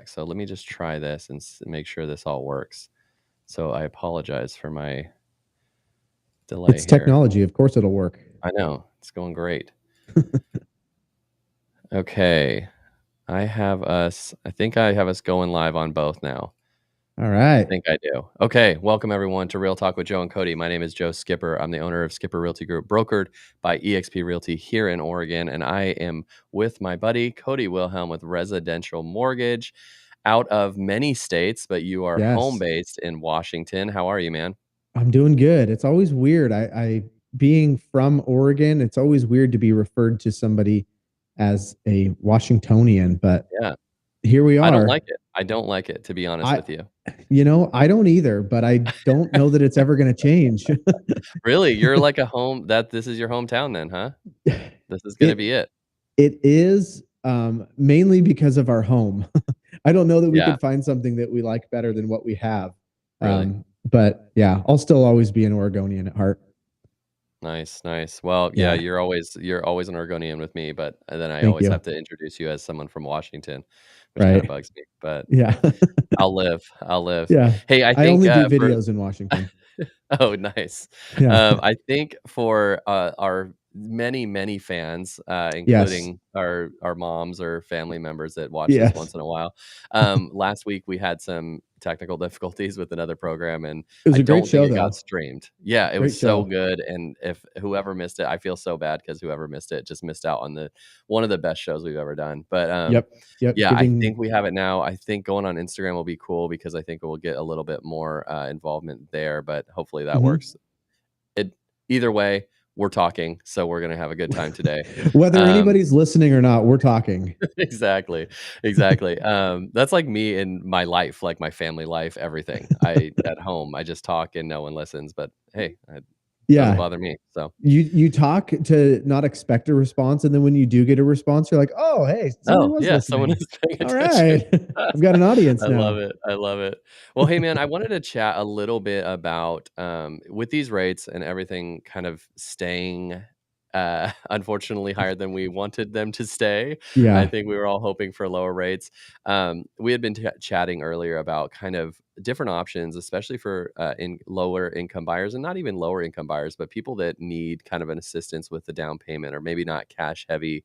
So let me just try this and make sure this all works. So I apologize for my delay It's here. technology. Of course it'll work. I know, it's going great. Okay. I think I have us going live on both now. All I right. think I do. Okay. Welcome everyone to Real Talk with Joe and Cody. My name is Joe Skipper. I'm the owner of Skipper Realty Group, brokered by eXp Realty here in Oregon. And I am with my buddy, Cody Wilhelm with Residential Mortgage out of many states, but you are home Yes. based in Washington. How are you, man? I'm doing good. It's always weird. I being from Oregon, it's always weird to be referred to somebody as a Washingtonian, but Yeah. here we I don't are. like it. I don't like it, to be honest I with you. I don't either, but I don't know that it's ever going to change. Really? You're like this is your hometown then, huh? This is going to It be it. it is mainly because of our home. I don't know that we Yeah. could find something that we like better than what we have. Really? But yeah, I'll still always be an Oregonian at heart. Nice, nice. Well, yeah, Yeah. you're always an Oregonian with me, but then I Thank always you. have to introduce you as someone from Washington, which kind of Right. bugs me, but Yeah. I'll live. I'll live. Yeah. Hey, I I think only do for videos in Washington. oh, nice. Yeah. I think for our many, many fans, Yes. including our moms or family members that watch this Yes. once in a while, last week we had some technical difficulties with another program, and It was I a great don't think show it got though. streamed. Yeah, it was Great so show. good, and if whoever missed it, I feel so bad because whoever missed it just missed out on the one of the best shows we've ever done. But Yep. Yep. yeah, I Giving think we have it now. I think going on Instagram will be cool because I think it will get a little bit more involvement there, but hopefully that Mhm. works. It either way, we're talking, so we're gonna have a good time today. Whether Um, anybody's listening or not, we're talking. exactly, exactly. That's like me in my life, like my family life, everything. I at home, I just talk and no one listens, but hey, it doesn't Yeah. bother me. So, You talk to not expect a response, and then when you do get a response, you're like, "Oh, hey, somebody oh was yeah, someone listening. is paying All attention. right, I've got an audience I love now." it. I love it. Well, hey man, I wanted to chat a little bit about with these rates and everything kind of staying unfortunately higher than we wanted them to stay. I Yeah. think we were all hoping for lower rates. We had been chatting earlier about kind of different options, especially for in lower income buyers, and not even lower income buyers, but people that need kind of an assistance with the down payment or maybe not cash heavy.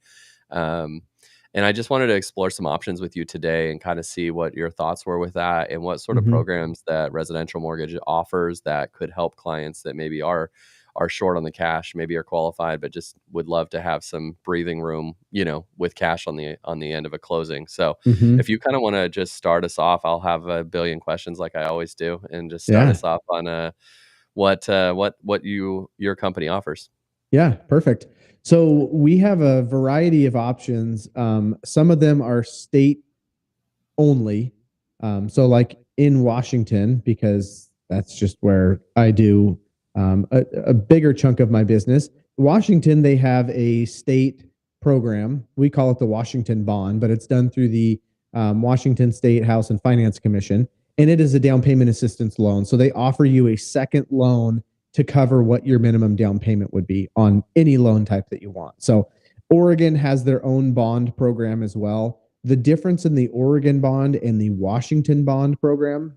Um, and I just wanted to explore some options with you today and kind of see what your thoughts were with that and what sort of Mhm. programs that residential mortgage offers that could help clients that maybe are short on the cash, maybe are qualified, but just would love to have some breathing room, with cash on the end of a closing. So Mhm. if you kind of want to just start us off, I'll have a billion questions like I always do, and just start Yeah. us off on what your company offers. Yeah, perfect. So we have a variety of options. Some of them are state only. So, like in Washington, because that's just where I do a bigger chunk of my business. Washington, they have a state program. We call it the Washington Bond, but it's done through the Washington State House and Finance Commission, and it is a down payment assistance loan. So they offer you a second loan to cover what your minimum down payment would be on any loan type that you want. So Oregon has their own bond program as well. The difference in the Oregon bond and the Washington bond program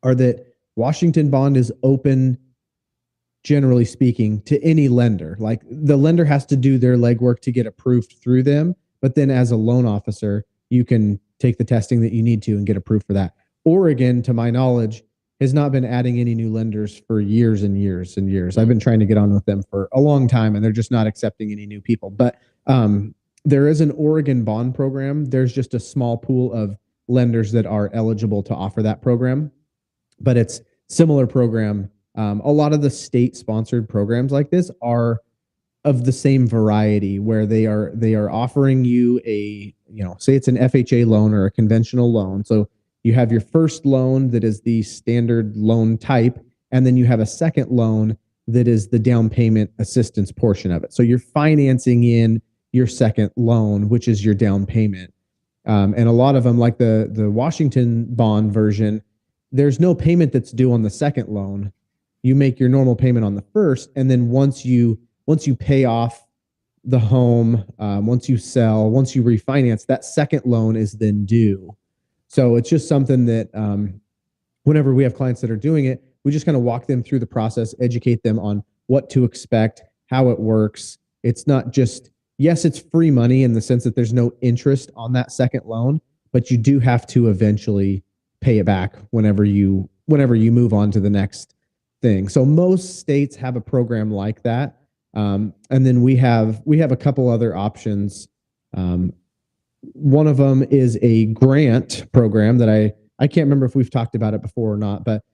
are that Washington bond is open, generally speaking, to any lender. Like the lender has to do their legwork to get approved through them. But then as a loan officer, you can take the testing that you need to and get approved for that. Oregon, to my knowledge, has not been adding any new lenders for years and years and years. I've been trying to get on with them for a long time, and they're just not accepting any new people. But there is an Oregon bond program. There's just a small pool of lenders that are eligible to offer that program, but it's similar program. A lot of the state sponsored programs like this are of the same variety, where they are offering you a, say it's an FHA loan or a conventional loan. So you have your first loan that is the standard loan type, and then you have a second loan that is the down payment assistance portion of it. So you're financing in your second loan, which is your down payment. And a lot of them, like the Washington bond version, there's no payment that's due on the second loan. You make your normal payment on the first, and then once you pay off the home, once you sell, once you refinance, that second loan is then due. So it's just something that whenever we have clients that are doing it, we just kind of walk them through the process, educate them on what to expect, how it works. It's not just, yes, it's free money in the sense that there's no interest on that second loan, but you do have to eventually pay it back whenever you move on to the next thing. So most states have a program like that. And then we have a couple other options. Um, One of them is a grant program that I can't remember if we've talked about it before or not, but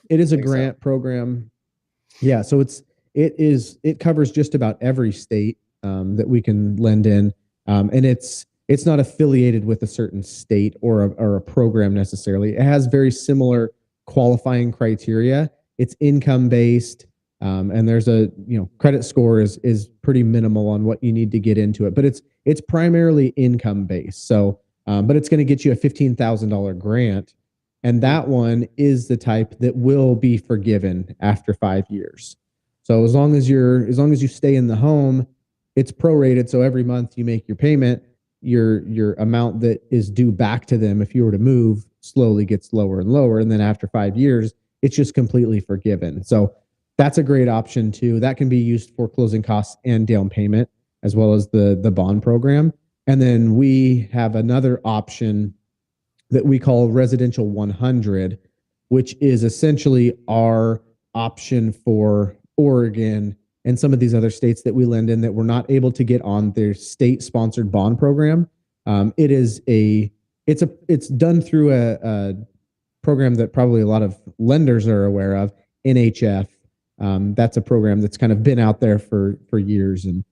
it is I a think so. grant program. Yeah, so it covers just about every state that we can lend in, and it's not affiliated with a certain state or a program necessarily. It has very similar qualifying criteria. It's income based, and there's credit score is pretty minimal on what you need to get into it, but it's primarily income based. So, but it's going to get you a $15,000 grant, and Hmm. that one is the type that will be forgiven after 5 years. So as long as you stay in the home, it's prorated. So every month you make your payment, your amount that is due back to them if you were to move slowly gets lower and lower. And then after 5 years, it's just completely forgiven. So that's a great option too. That can be used for closing costs and down payment, as well as the bond program. And then we have another option that we call residential 100, which is essentially our option for Oregon and some of these other states that we lend in that we're not able to get on their state sponsored bond program. It is it's done through a program that probably a lot of lenders are aware of, NHF. That's a program that's kind of been out there for years, and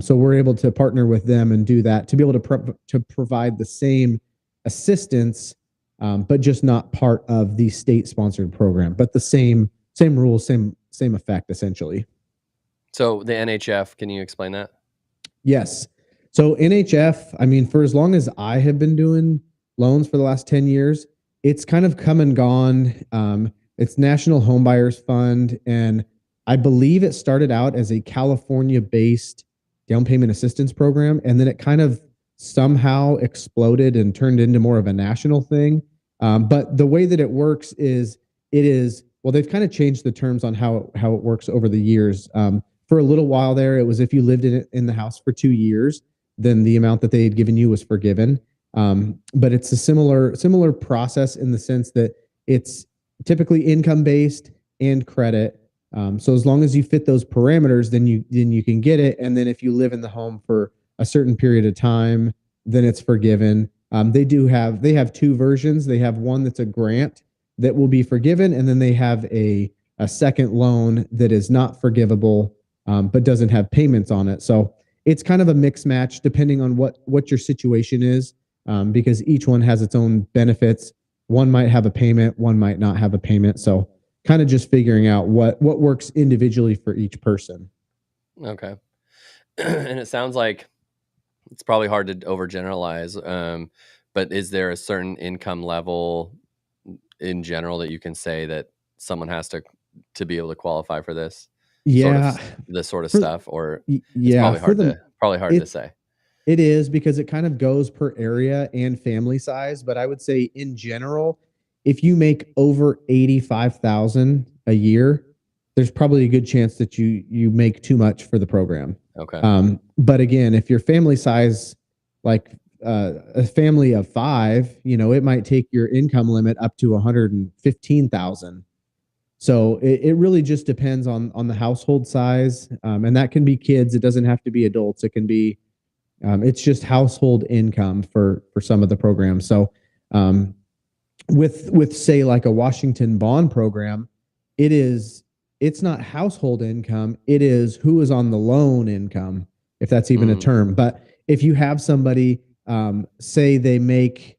so we're able to partner with them and do that to be able to provide the same assistance, but just not part of the state sponsored program, but the same rules, same effect essentially. So the NHF, can you explain that? Yes. So NHF, I mean, for as long as I have been doing loans for the last 10 years, it's kind of come and gone. It's National Homebuyers Fund. And I believe it started out as a California based down payment assistance program. And then it kind of somehow exploded and turned into more of a national thing. But the way that it works is well, they've kind of changed the terms on how it works over the years. For a little while there, it was if you lived in the house for 2 years, then the amount that they had given you was forgiven. But it's a similar process in the sense that it's typically income based and credit. So as long as you fit those parameters, then you can get it. And then if you live in the home for a certain period of time, then it's forgiven. They have two versions. They have one that's a grant that will be forgiven, and then they have a second loan that is not forgivable, but doesn't have payments on it. So it's kind of a mix match depending on what your situation is, because each one has its own benefits. One might have a payment, one might not have a payment. So kind of just figuring out what works individually for each person. Okay. And it sounds like it's probably hard to overgeneralize, but is there a certain income level in general that you can say that someone has to be able to qualify for Yeah, this sort of for stuff, or it's yeah, for the probably hard to it say? it is because it kind of goes per area and family size, but I would say in general, if you make over 85,000 a year, there's probably a good chance that you make too much for the program. Okay. But again, if your family size, like a family of five, it might take your income limit up to 115,000. So it really just depends on the household size, and that can be kids. It doesn't have to be adults. It can be it's just household income for some of the programs. So um, with say like a Washington bond program, it's not household income. It is who is on the loan income, if that's even a Mm, term. But if you have somebody, say they make,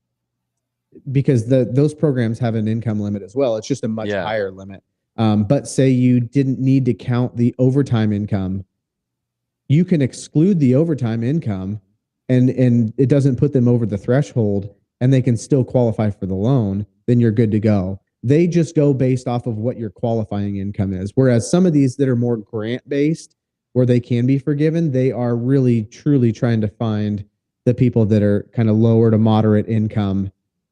because those programs have an income limit as well. It's just a much yeah. higher limit. But say you didn't need to count the overtime income, you can exclude the overtime income, and it doesn't put them over the threshold, and they can still qualify for the loan. Then you're good to go. They just go based off of what your qualifying income is. Whereas some of these that are more grant based, where they can be forgiven, they are really truly trying to find the people that are kind of lower to moderate income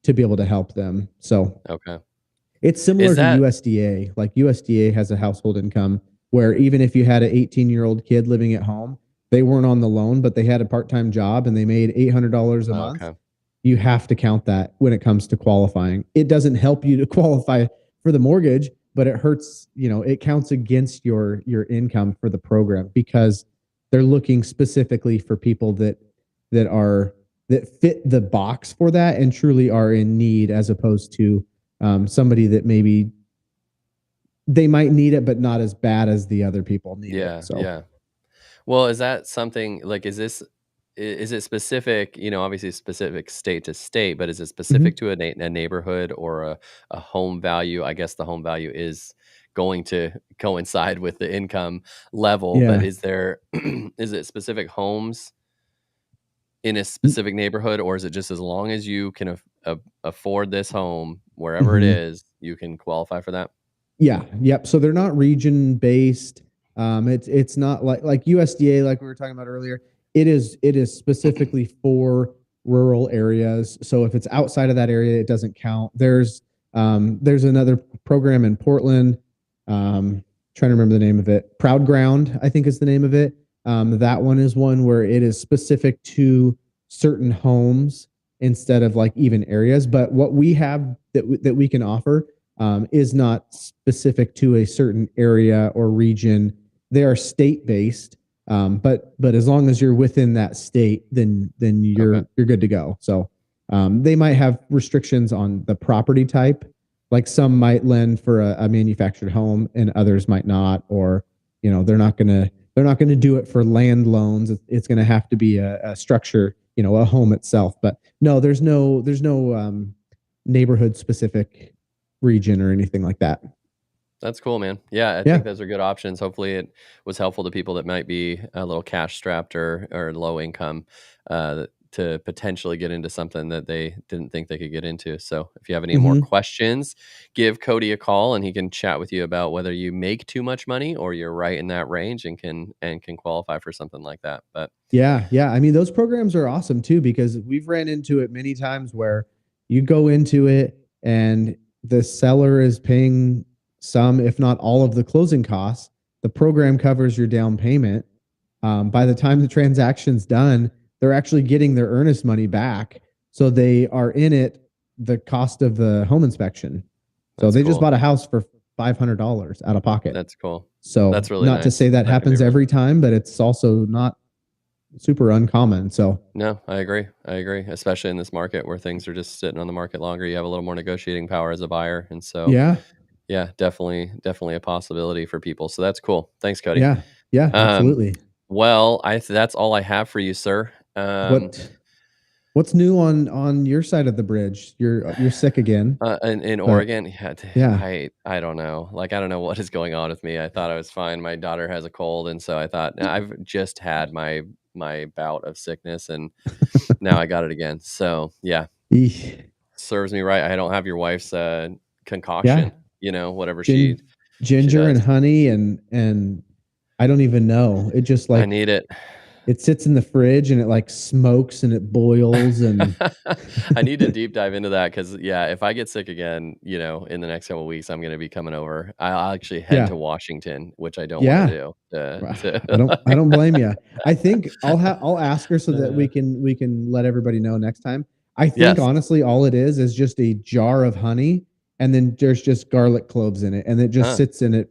to be able to help them. So Okay. it's similar Is to that USDA. Like USDA has a household income where even if you had an 18-year-old kid living at home, they weren't on the loan, but they had a part-time job and they made $800 a month. okay. You have to count that when it comes to qualifying. It doesn't help you to qualify for the mortgage, but it hurts, it counts against your income for the program because they're looking specifically for people that are that fit the box for that and truly are in need as opposed to somebody that maybe they might need it, but not as bad as the other people need it. Yeah, So, yeah. Well, is that something like, is it specific, obviously specific state to state, but is it specific mhm. to a neighborhood or a home value? I guess the home value is going to coincide with the income level, but Yeah. is there is it specific homes in a specific neighborhood, or is it just as long as you can afford this home wherever it Mhm. is, you can qualify for that? Yeah, yep. So they're not region based. It's not like USDA, like we were talking about earlier. It is specifically for rural areas. So if it's outside of that area, it doesn't count. There's another program in Portland. Trying to remember the name of it. Proud Ground, I think is the name of it. That one is one where it is specific to certain homes instead of like even areas. But what we have that we can offer is not specific to a certain area or region. They are state based, but as long as you're within that state, then Okay. you're good to go. So they might have restrictions on the property type. Like some might lend for a manufactured home, and others might not. Or they're not gonna do it for land loans. It's going to have to be a structure, a home itself. But no, there's no neighborhood specific region or anything like that. That's cool, man. Yeah, I Yeah. think those are good options. Hopefully, it was helpful to people that might be a little cash strapped or low income, to potentially get into something that they didn't think they could get into. So, if you have any more Hmm. questions, give Cody a call and he can chat with you about whether you make too much money or you're right in that range and can qualify for something like that. But Yeah, yeah. I mean, those programs are awesome too because we've ran into it many times where you go into it and the seller is paying some, if not all, of the closing costs. The program covers your down payment. By the time the transaction's done, they're actually getting their earnest money back. So they are in it the cost of the home inspection. So that's they just cool. bought a house for $500 out of pocket. That's cool. That's So really not to nice. say that That can be happens really every time, but it's also not super uncommon. So No, I agree. I agree, especially in this market where things are just sitting on the market longer. You have a little more negotiating power as a buyer, and so yeah, yeah, definitely a possibility for people. So that's cool. Thanks, Cody. yeah, yeah, Um, absolutely. well, that's all I have for you, sir. What what's new on your side of the bridge? You're sick again, In but Oregon, yeah, yeah. I don't know. Like, I don't know what is going on with me. I thought I was fine. My daughter has a cold, and so I thought, "Nah, I've just had my bout of sickness, and now I got it again." So yeah, Eesh. serves me right. I don't have your wife's, Yeah, concoction, whatever she gin she ginger and does. honey and I don't even know. It just I like need it. it sits in the fridge and it like smokes and it boils and I need to deep dive into that because yeah, if I get sick again, in the next couple of weeks, I'm gonna be coming over. I'll actually head yeah. to Washington, which I don't wanna Yeah. do, I don't blame you. I think I'll ask her so that uh, we can let everybody know next time. I think yes. honestly all it is just a jar of honey and then there's just garlic cloves in it and it just Huh, sits in it.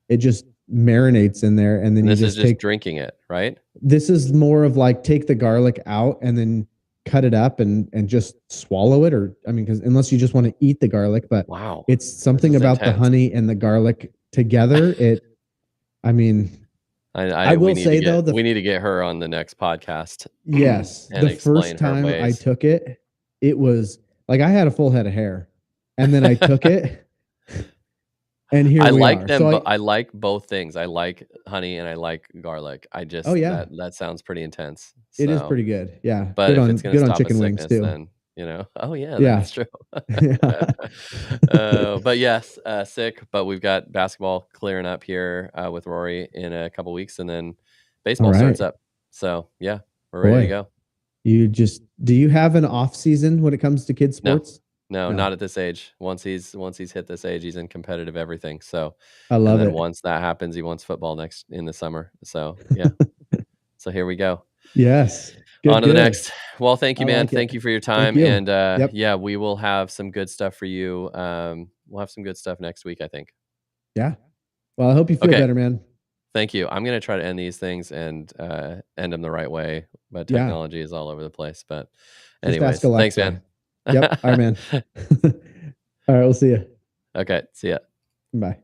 It just marinates in there and then and you this is just just take drinking it, right? this is more of like take the garlic out and then cut it up and just swallow it or I mean cuz unless you just want to eat the garlic but Wow, it's this something is about the intense. honey and the garlic together. I mean I We will need to say though, get we need to get her on the next podcast yes, and the explain first her time I ways. took it, it was like I had a full head of hair, and then I took it, and here we are. So I like both things. I like honey and I like garlic. I oh just yeah, that sounds pretty intense. it is So, pretty good. Yeah, but good if on it's gonna good on stop a chicken wings sickness, too. then, oh, yeah, Yeah, that's true. yeah. But yes, sick, but we've got basketball clearing up here, with Rory in a couple weeks, and then All baseball starts right, up. So, yeah, we're ready to boy. go. Do you have an off season when it comes to kids No. sports? No, No, not at this age. Once he's hit this age, he's in competitive everything, so I and love then it. once that happens, he wants football next in the summer. So, yeah. So here we go. Yes. On Good, to the good. next. Well, thank I you, man. like it. Thank you for your Thank time, you. and, Yep. yeah, we will have some good stuff for you. We'll have some good stuff next week, I think. Yeah. Well, I hope you feel Okay. better, man. Thank you. I'm gonna try to end these things and, end them the right way, but Yeah. technology is all over the place, but Just ask anyways, thanks, man. Alexa. Yep. All right, man. All right, we'll see you. Okay, see ya. Bye.